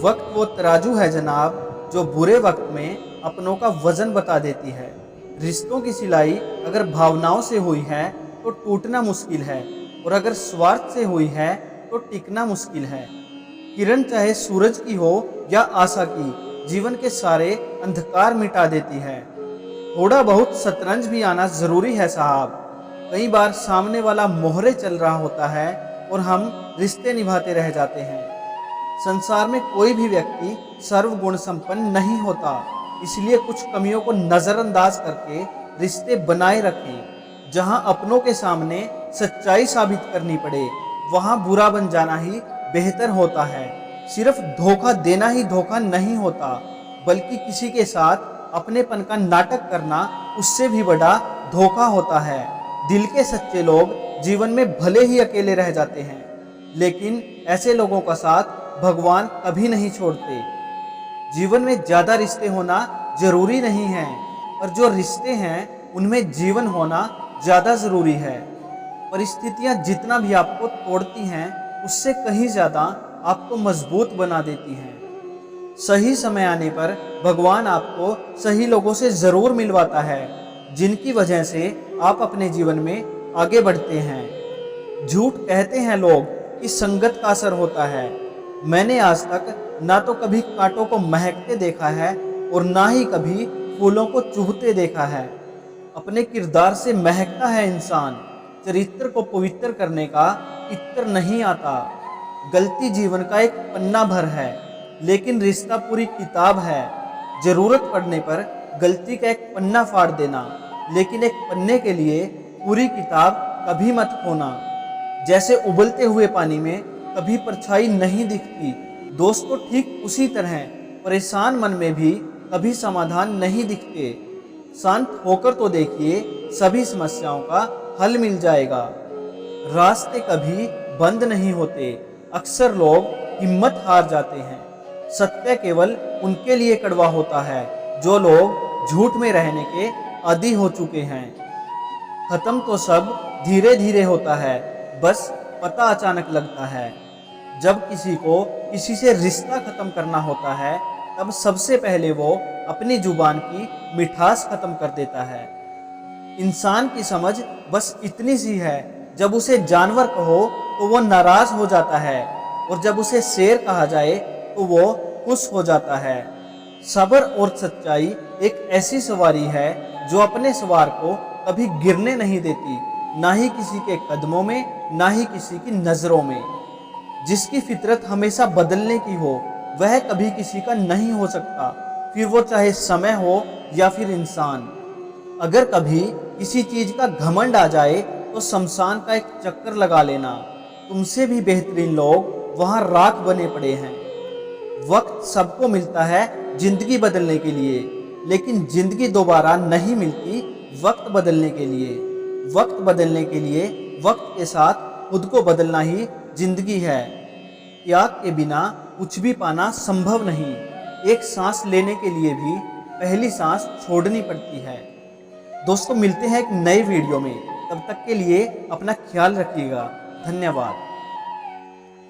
वक्त वो तराजू है जनाब, जो बुरे वक्त में अपनों का वजन बता देती है। रिश्तों की सिलाई अगर भावनाओं से हुई है तो टूटना मुश्किल है, और अगर स्वार्थ से हुई है तो टिकना मुश्किल है। किरण चाहे सूरज की हो या आशा की, जीवन के सारे अंधकार मिटा देती है। थोड़ा बहुत शतरंज भी आना जरूरी है साहब। कई बार सामने वाला मोहरे चल रहा होता है और हम रिश्ते निभाते रह जाते हैं। संसार में कोई भी व्यक्ति सर्वगुण संपन्न नहीं होता, इसलिए कुछ कमियों को नजरअंदाज करके रिश्ते बनाए रखें। जहां अपनों के सामने सच्चाई साबित करनी पड़े, वहां बुरा बन जाना ही बेहतर होता है। सिर्फ धोखा देना ही धोखा नहीं होता, बल्कि किसी के साथ अपनेपन का नाटक करना उससे भी बड़ा धोखा होता है। दिल के सच्चे लोग जीवन में भले ही अकेले रह जाते हैं, लेकिन ऐसे लोगों का साथ भगवान कभी नहीं छोड़ते। जीवन में ज्यादा रिश्ते होना जरूरी नहीं है, और जो रिश्ते हैं उनमें जीवन होना ज्यादा जरूरी है। परिस्थितियां जितना भी आपको तोड़ती हैं, उससे कहीं ज्यादा आपको मजबूत बना देती हैं। सही समय आने पर भगवान आपको सही लोगों से जरूर मिलवाता है, जिनकी वजह से आप अपने जीवन में आगे बढ़ते हैं। झूठ कहते हैं लोग कि संगत का असर होता है। मैंने आज तक ना तो कभी कांटों को महकते देखा है और ना ही कभी फूलों को चुभते देखा है। अपने किरदार से महकता है इंसान। चरित्र को पवित्र करने का इत्र नहीं आता। गलती जीवन का एक पन्ना भर है, लेकिन रिश्ता पूरी किताब है। जरूरत पड़ने पर गलती का एक पन्ना फाड़ देना, लेकिन एक पन्ने के लिए पूरी किताब कभी मत खोना। जैसे उबलते हुए पानी में कभी परछाई नहीं दिखती, दोस्तों ठीक उसी तरह परेशान मन में भी कभी समाधान नहीं दिखते। शांत होकर तो देखिए, सभी समस्याओं का हल मिल जाएगा। रास्ते कभी बंद नहीं होते, अक्सर लोग हिम्मत हार जाते हैं। सत्य केवल उनके लिए कड़वा होता है जो लोग झूठ में रहने के आदी हो चुके हैं। खत्म तो सब धीरे धीरे होता है, बस पता अचानक लगता है। जब किसी को किसी से रिश्ता खत्म करना होता है, तब सबसे पहले वो अपनी जुबान की मिठास खत्म कर देता है। इंसान की समझ बस इतनी सी है, जब उसे जानवर कहो तो वो नाराज हो जाता है, और जब उसे शेर कहा जाए तो वो खुश हो जाता है। सब्र और सच्चाई एक ऐसी सवारी है जो अपने सवार को कभी गिरने नहीं देती, ना ही किसी के कदमों में, ना ही किसी की नजरों में। जिसकी फितरत हमेशा बदलने की हो, वह कभी किसी का नहीं हो सकता, फिर वो चाहे समय हो या फिर इंसान। अगर कभी किसी चीज का घमंड आ जाए तो शमशान का एक चक्कर लगा लेना। तुमसे भी बेहतरीन लोग वहां राख बने पड़े हैं। वक्त सबको मिलता है जिंदगी बदलने के लिए, लेकिन जिंदगी दोबारा नहीं मिलती वक्त बदलने के लिए। वक्त बदलने के लिए वक्त के साथ खुद को बदलना ही जिंदगी है। त्याग के बिना कुछ भी पाना संभव नहीं। एक सांस लेने के लिए भी पहली सांस छोड़नी पड़ती है। दोस्तों, मिलते हैं एक नए वीडियो में। तब तक के लिए अपना ख्याल रखिएगा। धन्यवाद।